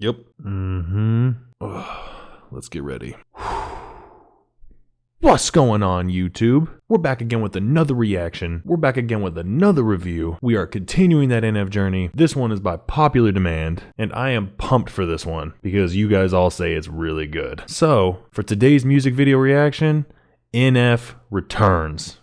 Yep. Let's get ready. What's going on, YouTube? We're back again with another reaction. We're back again with another review. We are continuing that NF journey. This one is by popular demand, and I am pumped for this one because you guys all say it's really good. So, for today's music video reaction, NF returns.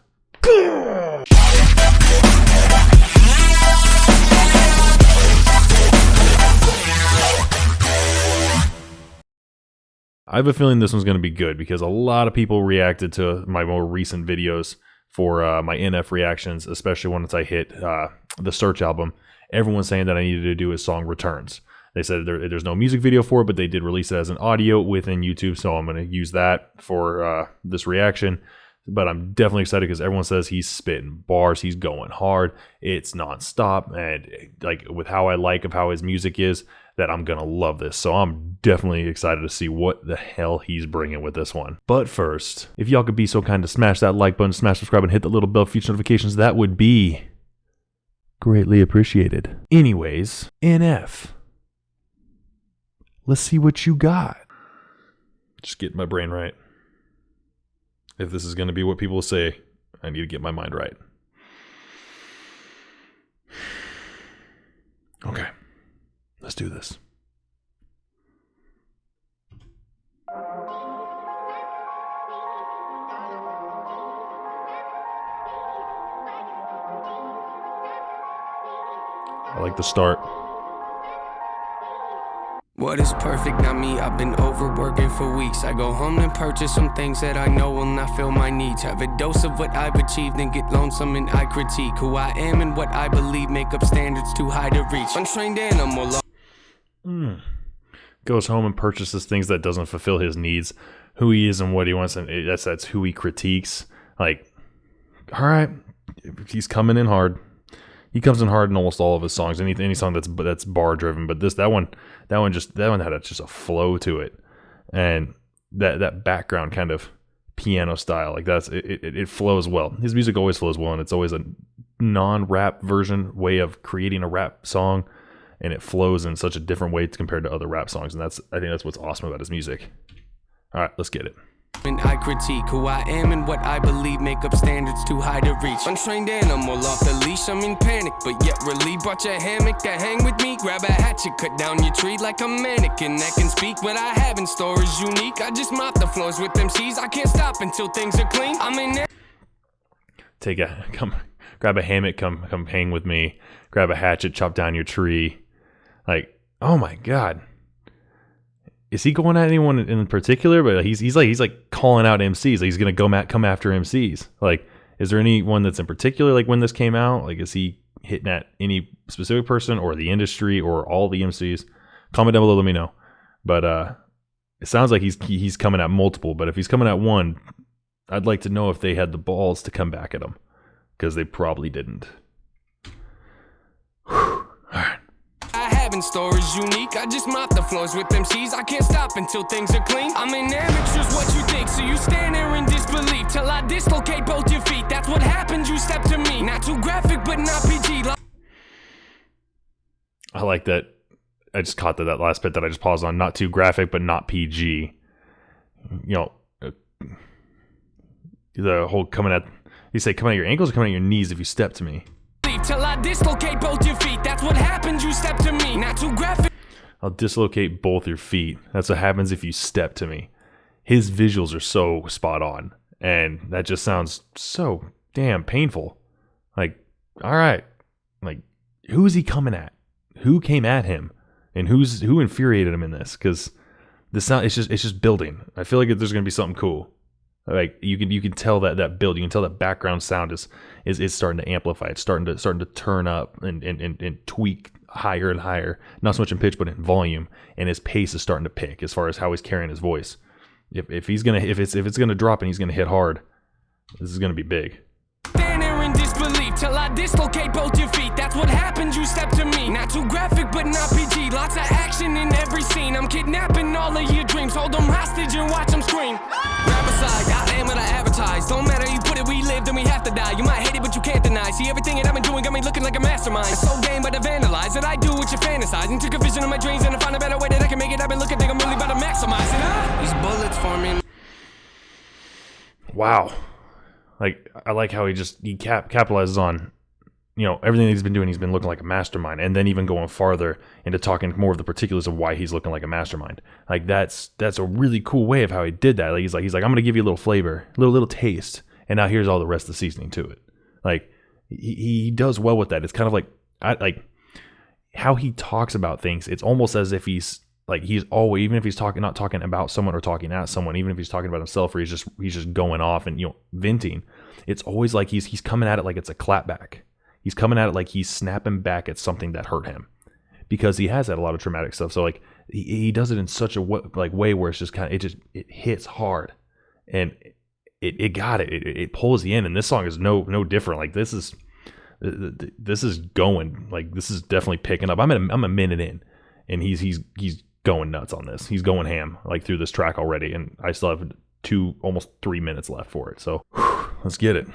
I have a feeling this one's going to be good because a lot of people reacted to my more recent videos for my NF reactions, especially once I hit the search album. Everyone's saying that I needed to do his song Returns. They said there's no music video for it, but they did release it as an audio within YouTube, so I'm going to use that for this reaction. But I'm definitely excited because everyone says he's spitting bars, he's going hard, it's nonstop, and like with how I like of how his music is, that I'm gonna love this. So I'm definitely excited to see what the hell he's bringing with this one. But first, if y'all could be so kind to smash that like button, smash subscribe, and hit the little bell for future notifications, that would be greatly appreciated. Anyways, NF. Let's see what you got. Just getting my brain right. If this is going to be what people say, I need to get my mind right. Okay, let's do this. I like the start. What is perfect, not me, I've been overworking for weeks. I go home and purchase some things that I know will not fill my needs. Have a dose of what I've achieved and get lonesome and I critique who I am and what I believe make up standards too high to reach. Untrained animal. Goes home and purchases things that doesn't fulfill his needs, who he is and what he wants, and that's who he critiques. Like, all right, he's coming in hard. He comes in hard in almost all of his songs. Any song that's bar driven, but that one had just a flow to it, and that background kind of piano style, like it flows well. His music always flows well, and it's always a non-rap way of creating a rap song, and it flows in such a different way compared to other rap songs, and I think that's what's awesome about his music. All right, let's get it. And I critique who I am and what I believe make up standards too high to reach. Untrained animal off the leash, I'm in panic, but yet relieved. Brought your hammock to hang with me, grab a hatchet, cut down your tree like a mannequin that can speak. What I have in store is unique. I just mop the floors with MCs. I can't stop until things are clean. I'm in there. Grab a hammock, come hang with me. Grab a hatchet, chop down your tree. Like, oh my God. Is he going at anyone in particular? But he's like calling out MCs. Like he's gonna come after MCs. Like, is there anyone that's in particular? Like when this came out, like is he hitting at any specific person or the industry or all the MCs? Comment down below, let me know. But it sounds like he's coming at multiple. But if he's coming at one, I'd like to know if they had the balls to come back at him, because they probably didn't. All right. In store is unique. I just mop the floors with MCs. I can't stop until things are clean. I'm an amateur's what you think, so you stand there in disbelief till I dislocate both your feet. That's what happens, you step to me. Not too graphic, but not PG. I like that. I just caught that last bit that I just paused on. Not too graphic, but not PG. You know, the whole coming at your ankles or coming at your knees if you step to me. Till I dislocate both your feet. That's what happens, you step to me. Not too graphic. I'll dislocate both your feet. That's what happens if you step to me. His visuals are so spot on, and that just sounds so damn painful. Like, all right, like who is he coming at? Who came at him? And who infuriated him in this? Because the sound, it's just building. I feel like there's gonna be something cool. Like you can tell that build. You can tell that background sound is starting to amplify. It's starting to turn up and tweak higher and higher. Not so much in pitch, but in volume. And his pace is starting to pick as far as how he's carrying his voice. If it's gonna drop and he's gonna hit hard, this is gonna be big. In disbelief till I dislocate both your feet. That's what happens, you step to me. Not too graphic, but not PG. Lots of action in every scene. I'm kidnapping all of your dreams. Hold them hostage and watch them scream. Grab aside, I am what I advertise. Don't matter, you put it, we live, then we have to die. You might hate it, but you can't deny. See, everything that I've been doing got me looking like a mastermind. It's so game, but I vandalize it. I do what you fantasize. And took a vision of my dreams and I find a better way that I can maximizing. These bullets forming. Wow. Like, I like how he capitalizes on, everything that he's been doing. He's been looking like a mastermind, and then even going farther into talking more of the particulars of why he's looking like a mastermind. Like, that's a really cool way of how he did that. Like, he's like, I'm going to give you a little flavor, little taste, and now here's all the rest of the seasoning to it. Like, he does well with that. It's kind of like how he talks about things. It's almost as if he's always, even if he's not talking about someone or talking at someone, even if he's talking about himself or he's just going off and venting, it's always like he's coming at it like it's a clapback. He's coming at it like he's snapping back at something that hurt him, because he has had a lot of traumatic stuff. So like he does it in such a way where it's just it hits hard, and it pulls you in. And this song is no different. Like this is going, like this is definitely picking up. I'm a minute in, and he's going nuts on this. He's going ham like through this track already, and I still have almost 3 minutes left for it. So let's get it.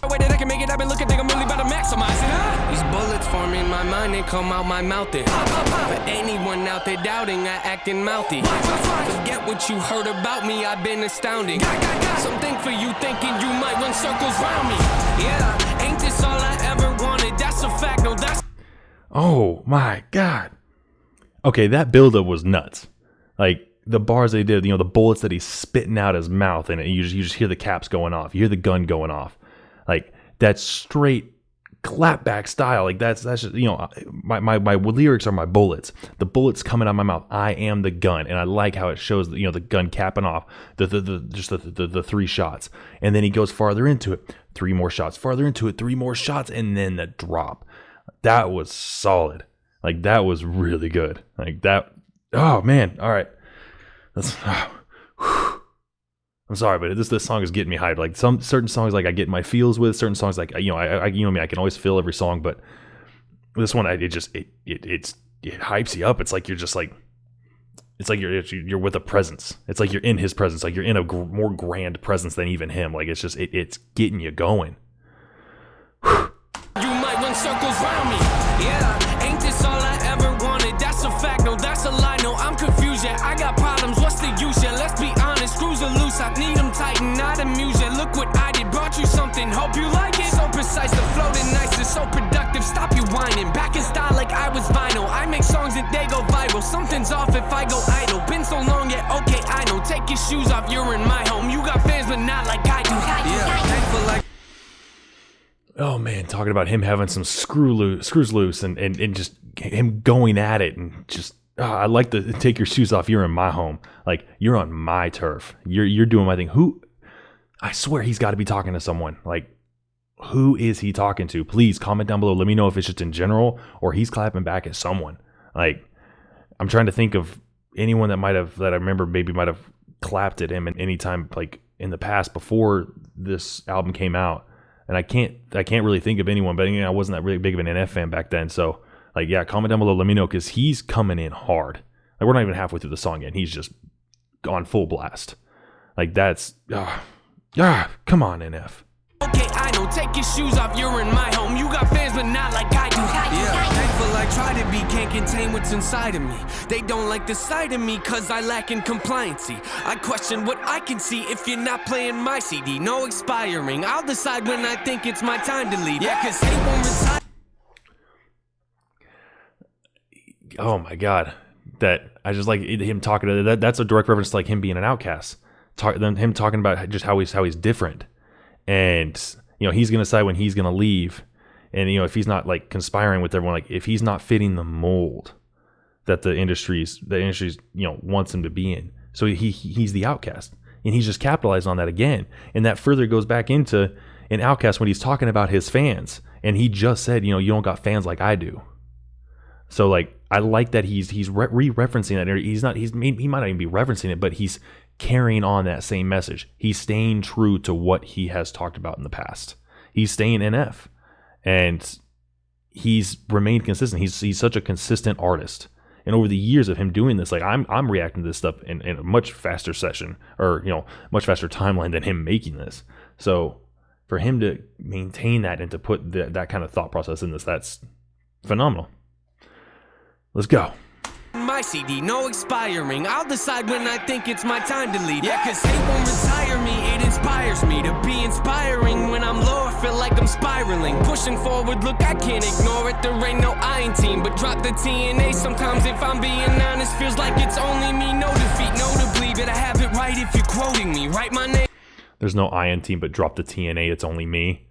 Way that I can make it, I've been looking, think I'm really about to maximize it. These bullets form in my mind, they come out my mouth. For anyone out there doubting, I acting mouthy. Forget what you heard about me, I've been astounding. Something for you thinking you might run circles around me. Yeah, ain't this all I ever wanted? That's a fact, no, that's. Oh my God. Okay, that buildup was nuts. Like the bars they did, the bullets that he's spitting out his mouth, and you just hear the caps going off. You hear the gun going off. Like that's straight clapback style. Like that's just, my lyrics are my bullets. The bullets coming out of my mouth. I am the gun, and I like how it shows the gun capping off the 3 shots, and then he goes farther into it. 3 more shots. Farther into it. 3 more shots, and then the drop. That was solid. Like that was really good. Like that. Oh man. All right. I'm sorry, but this song is getting me hyped. Like some certain songs, like I get my feels with. Certain songs, like I I can always feel every song, but this one, it hypes you up. It's like you're just like, it's like you're with a presence. It's like you're in his presence. Like you're in a more grand presence than even him. Like it's just it's getting you going. You might run circles around me. Yeah, ain't this all I ever wanted? That's a fact, no, that's a lie. No, I'm confused. Yeah, I got problems. What's the use? Yeah, let's be honest. Screws are loose. I need them tighten, not amuse. Yeah, look what I did. Brought you something. Hope you like it. So precise, the floating nice is so productive. Stop you whining. Back in style like I was vinyl. I make songs that they go viral. Something's off if I go idle. Been so long, yeah, okay, I know. Take your shoes off. You're in my home. You got fans, but not like I do. Yeah, thankful like. Oh man, talking about him having some screws loose and just him going at it, and just I like to take your shoes off. You're in my home, like you're on my turf. You're doing my thing. Who? I swear he's got to be talking to someone. Like who is he talking to? Please comment down below. Let me know if it's just in general or he's clapping back at someone. Like I'm trying to think of anyone that I remember maybe might have clapped at him at any time like in the past before this album came out. And I can't really think of anyone, but I wasn't that really big of an NF fan back then. So like, yeah, comment down below. Let me know, because he's coming in hard. Like we're not even halfway through the song yet, and he's just gone full blast. Like that's, come on, NF. Okay, I know. Take your shoes off. You're in my home. You got fans, but not like I do. Yeah, thankful I try to be. Can't contain what's inside of me. They don't like the sight of me, cause I lack in compliancy. I question what I can see if you're not playing my CD. No expiring. I'll decide when I think it's my time to leave. Yeah, cause hate won't retire. Oh my God. That I just like him talking to that. That's a direct reference to like him being an outcast. Him talking about just how he's different. And he's gonna decide when he's gonna leave, and if he's not like conspiring with everyone, like if he's not fitting the mold that the industry's wants him to be in, so he's the outcast, and he's just capitalized on that again, and that further goes back into an outcast when he's talking about his fans, and he just said you don't got fans like I do. So like I like that he's re-referencing that. He might not even be referencing it, but he's carrying on that same message. He's staying true to what he has talked about in the past. He's staying NF, and he's remained consistent. He's such a consistent artist. And over the years of him doing this, like I'm reacting to this stuff in a much faster session, or much faster timeline than him making this. So for him to maintain that and to put that kind of thought process in this, that's phenomenal. Let's go. My CD, no expiring. I'll decide when I think it's my time to leave. Yeah, cause hate won't retire me. It inspires me to be inspiring. When I'm low, I feel like I'm spiraling. Pushing forward, look, I can't ignore it. There ain't no I in team, but drop the TNA. Sometimes if I'm being honest, feels like it's only me. No defeat, notably, but I have it right if you're quoting me. Write my name. There's no I in team, but drop the TNA. It's only me.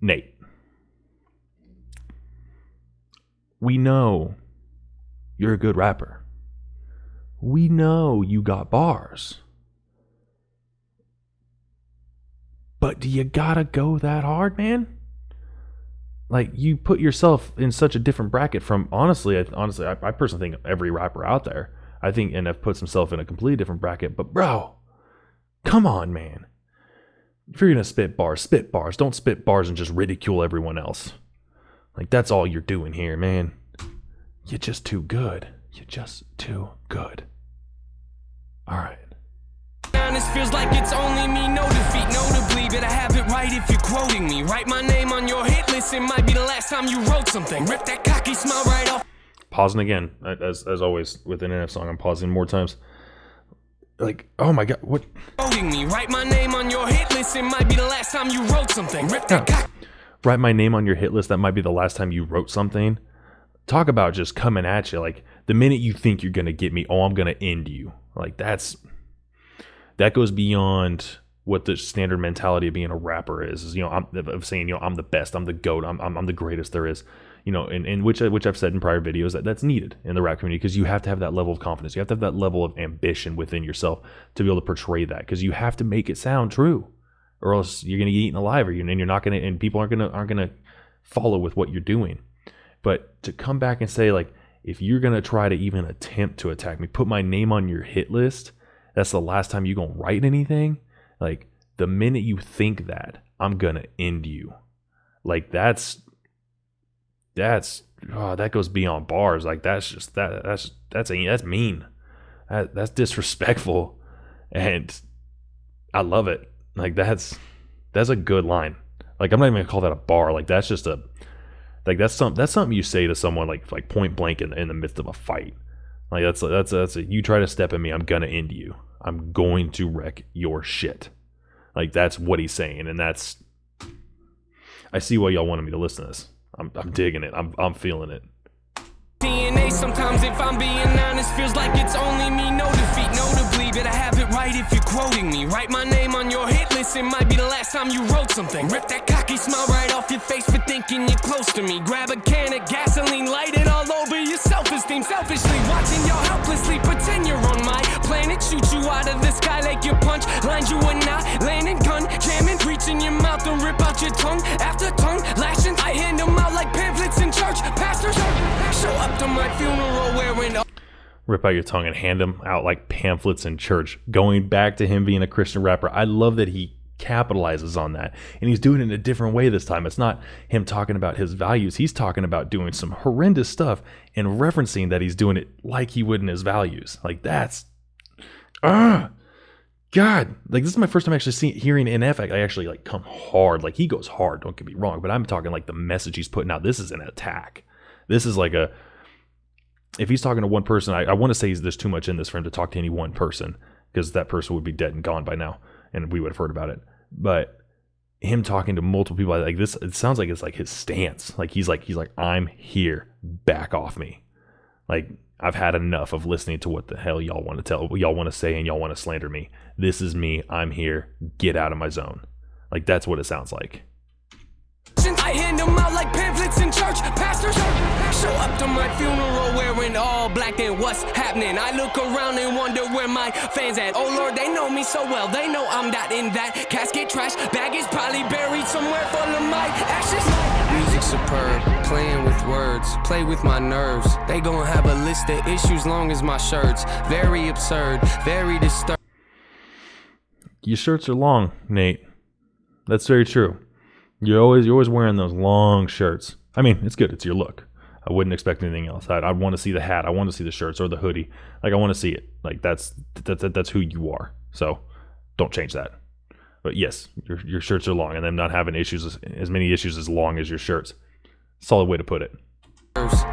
Nate. We know you're a good rapper. We know you got bars. But do you gotta go that hard, man? Like, you put yourself in such a different bracket from, honestly, I personally think every rapper out there. I think NF puts himself in a completely different bracket. But bro, come on, man. If you're gonna spit bars, spit bars. Don't spit bars and just ridicule everyone else. Like, that's all you're doing here, man. You're just too good. You're just too good. All right. Honest, feels like it's only me. No defeat, notably, but I have it right if you're quoting me. Write my name on your hit list. It might be the last time you wrote something. Rip that cocky smile right off. Pausing again, as always with an NF song. I'm pausing more times. Like, oh my god, what? Quoting me. Write my name on your hit list. It might be the last time you wrote something. Rip that cocky. Write my name on your hit list. That might be the last time you wrote something. Talk about just coming at you. Like, the minute you think you're gonna get me, oh, I'm gonna end you. Like, that goes beyond what the standard mentality of being a rapper is. You know, I'm saying, you know, I'm the best, I'm the GOAT, I'm the greatest there is. You know, and which I've said in prior videos that's needed in the rap community, because you have to have that level of confidence. You have to have that level of ambition within yourself to be able to portray that, because you have to make it sound true, or else you're gonna get eaten alive, and you're not gonna, and people aren't gonna follow with what you're doing. But to come back and say, like, if you're gonna try to even attempt to attack me, put my name on your hit list, that's the last time you're gonna write anything. Like, the minute you think that, I'm gonna end you. Like, that goes beyond bars. Like, that's mean. That's disrespectful, and I love it. Like, that's a good line. Like, I'm not even gonna call that a bar. Like, that's just that's something you say to someone like point blank in the midst of a fight. Like, that's you try to step at me, I'm gonna end you. I'm going to wreck your shit. Like, that's what he's saying, and I see why y'all wanted me to listen to this. I'm digging it. I'm feeling it. DNA, sometimes if I'm being honest, feels like it's only me. No defeat, notably, but I have it right if you're quoting me. Write my name on your hit list. It might be the last time you wrote something. Rip that cocky smile right off your face for thinking you're close to me. Grab a can of gasoline, light it all over your self-esteem. Selfishly watching y'all helplessly pretend you're on my planet. Shoot you out of the sky like your punch. Lines you are not landing, gun jamming, reaching your mouth and rip out your tongue. After tongue lashing, I hand them out like pamphlets in church. Pastors show up to my funeral wearing. Rip out your tongue and hand them out like pamphlets in church. Going back to him being a Christian rapper, I love that he capitalizes on that, and he's doing it in a different way this time. It's not him talking about his values. He's talking about doing some horrendous stuff and referencing that he's doing it like he would in his values. Like, that's God, like, this is my first time actually hearing NF. I actually like come hard. Like, he goes hard, don't get me wrong, but I'm talking like the message he's putting out. This is an attack. This is like if he's talking to one person, I want to say there's too much in this for him to talk to any one person, because that person would be dead and gone by now, and we would have heard about it. But him talking to multiple people like this, it sounds like it's like his stance. Like, he's like, I'm here, back off me. Like, I've had enough of listening to what the hell y'all want to tell, what y'all want to say, and y'all want to slander me. This is me. I'm here. Get out of my zone. Like, that's what it sounds like. I hand them out like pamphlets in church. Pastors show up to my funeral wearing all black, and what's happening? I look around and wonder where my fans at. Oh Lord, they know me so well. They know I'm not in that casket. Trash bag is probably buried somewhere full of my ashes. Music superb, playing with words, play with my nerves. They gon' have a list of issues long as my shirts. Very absurd, very disturbed. Your shirts are long, Nate. That's very true. You're always wearing those long shirts. I mean, it's good. It's your look. I wouldn't expect anything else. I'd want to see the hat. I want to see the shirts or the hoodie. Like, I want to see it. Like, that's who you are. So don't change that. But yes, your shirts are long, and them not having issues as many issues as long as your shirts. Solid way to put it.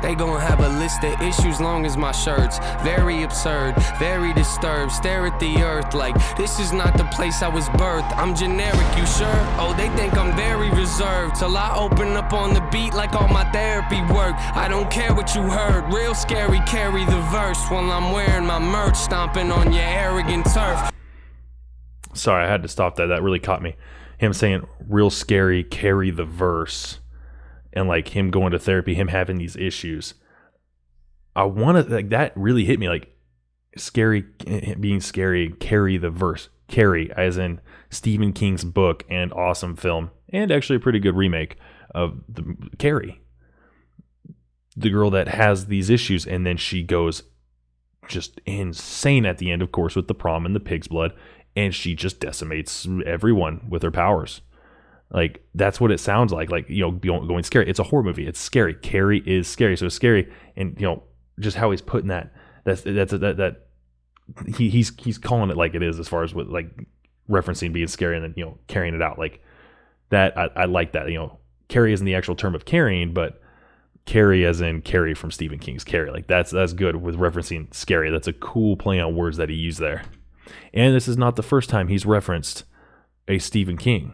They gon' have a list of issues long as my shirts. Very absurd, very disturbed. Stare at the earth like this is not the place I was birthed. I'm generic, you sure? Oh, they think I'm very reserved till I open up on the beat like all my therapy work. I don't care what you heard. Real scary, carry the verse while I'm wearing my merch, stomping on your arrogant turf. Sorry, I had to stop that. That really caught me. Him saying real scary, carry the verse. And like him going to therapy, him having these issues. I want to, like, that really hit me. Like, scary, being scary, carry the verse. Carrie, as in Stephen King's book and awesome film, and actually a pretty good remake of the Carrie. The girl that has these issues, and then she goes just insane at the end, of course, with the prom and the pig's blood, and she just decimates everyone with her powers. Like, that's what it sounds like, going scary. It's a horror movie. It's scary. Carrie is scary. So it's scary. And, just how he's putting that, he's calling it like it is, as far as with like referencing being scary and then, carrying it out like that. I like that. Carrie isn't the actual term of carrying, but Carrie as in Carrie from Stephen King's Carrie. Like, that's good with referencing scary. That's a cool play on words that he used there. And this is not the first time he's referenced a Stephen King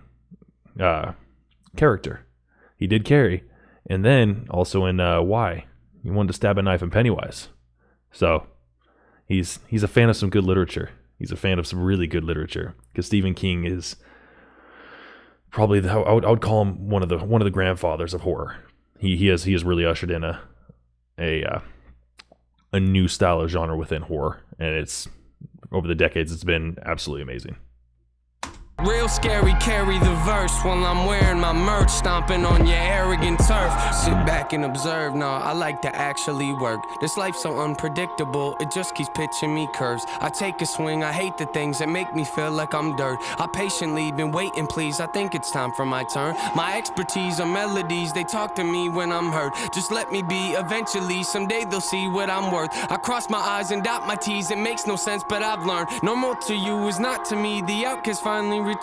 character. He did Carrie, and then also in Why, he wanted to stab a knife in Pennywise. So he's a fan of some good literature. He's a fan of some really good literature, because Stephen King is probably I would call him one of the grandfathers of horror. He has really ushered in a new style of genre within horror, and it's over the decades it's been absolutely amazing. Real scary, carry the verse while I'm wearing my merch, stomping on your arrogant turf. Sit back and observe, nah, I like to actually work. This life's so unpredictable, it just keeps pitching me curves. I take a swing, I hate the things that make me feel like I'm dirt. I patiently been waiting, please, I think it's time for my turn. My expertise are melodies, they talk to me when I'm hurt. Just let me be, eventually, someday they'll see what I'm worth. I cross my I's and dot my T's, it makes no sense, but I've learned. Normal to you is not to me, the outcast finally returns.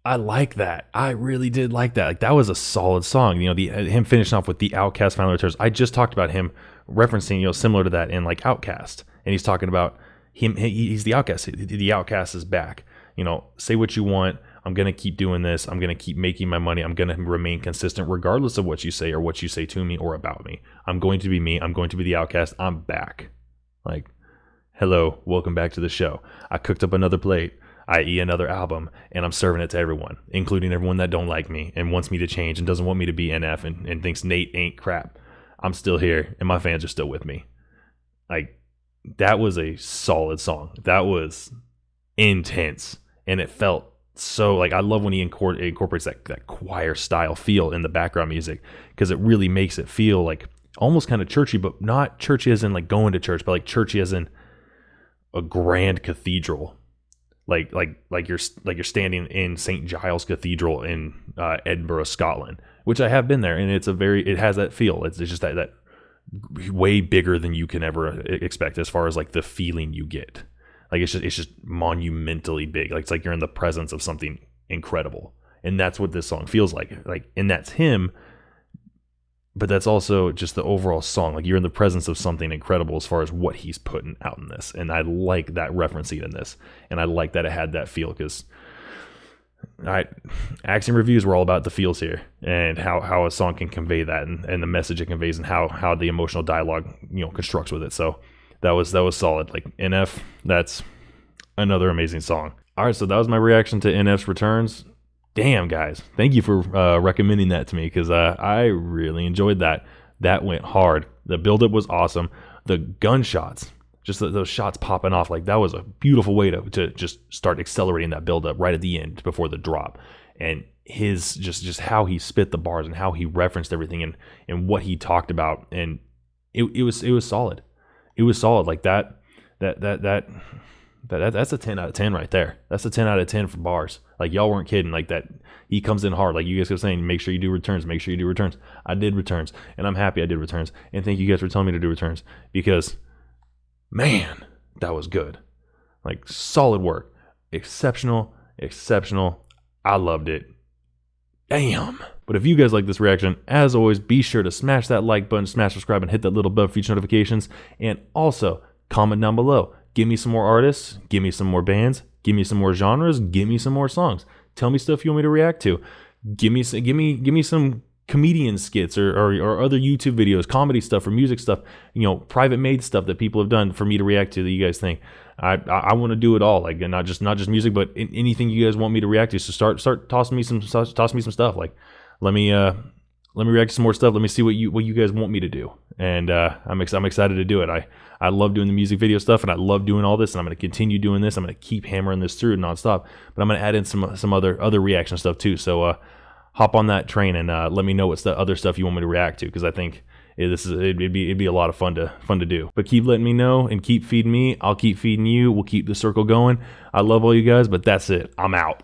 I like that. I really did like that. Like, that was a solid song. Him finishing off with the Outcast finally returns. I just talked about him referencing, similar to that in like Outcast, and he's talking about him. He's the outcast. The outcast is back. Say what you want. I'm going to keep doing this. I'm going to keep making my money. I'm going to remain consistent regardless of what you say or what you say to me or about me. I'm going to be me. I'm going to be the outcast. I'm back. Like, hello, welcome back to the show. I cooked up another plate, i.e. another album, and I'm serving it to everyone, including everyone that don't like me and wants me to change and doesn't want me to be NF and thinks Nate ain't crap. I'm still here, and my fans are still with me. Like, that was a solid song. That was intense, and it felt so, like, I love when he incorporates that choir style feel in the background music, because it really makes it feel like almost kind of churchy, but not churchy as in like going to church, but like churchy as in a grand cathedral, like you're standing in St. Giles Cathedral in Edinburgh, Scotland, which I have been there, and it has that feel. It's just that way bigger than you can ever expect as far as like the feeling you get. Like, it's just monumentally big. Like, it's like you're in the presence of something incredible. And that's what this song feels like. And that's him, but that's also just the overall song. Like, you're in the presence of something incredible as far as what he's putting out in this. And I like that referencing in this. And I like that it had that feel, because Axiom reviews were all about the feels here and how a song can convey that and the message it conveys and how the emotional dialogue, constructs with it. So that was solid. Like, NF, that's another amazing song. All right, so that was my reaction to NF's returns. Damn, guys, thank you for recommending that to me, because I really enjoyed that. That went hard. The buildup was awesome. The gunshots, just those shots popping off, like, that was a beautiful way to just start accelerating that buildup right at the end before the drop. And his just how he spit the bars and how he referenced everything and what he talked about, and it was solid. It was solid. Like, that That's a 10 out of 10 right there. That's a 10 out of 10 for bars. Like, y'all weren't kidding. Like, that, he comes in hard. Like you guys kept saying, make sure you do returns, make sure you do returns. I did returns, and I'm happy I did returns. And thank you guys for telling me to do returns, because, man, that was good. Like, solid work. Exceptional. I loved it. Damn. But if you guys like this reaction, as always, be sure to smash that like button, smash subscribe, and hit that little bell for future notifications. And also, comment down below. Give me some more artists. Give me some more bands. Give me some more genres. Give me some more songs. Tell me stuff you want me to react to. Give me some comedian skits or other YouTube videos, comedy stuff or music stuff, private made stuff that people have done for me to react to that you guys think. I want to do it all, like, and not just music, but anything you guys want me to react to. So start tossing me some stuff. Like, let me react to some more stuff. Let me see what you guys want me to do. And I'm excited to do it. I love doing the music video stuff, and I love doing all this, and I'm going to continue doing this. I'm going to keep hammering this through nonstop, but I'm going to add in some other reaction stuff too. So hop on that train and let me know what's the other stuff you want me to react to, because I think it'd be a lot of fun to do. But keep letting me know and keep feeding me. I'll keep feeding you. We'll keep the circle going. I love all you guys, but that's it. I'm out.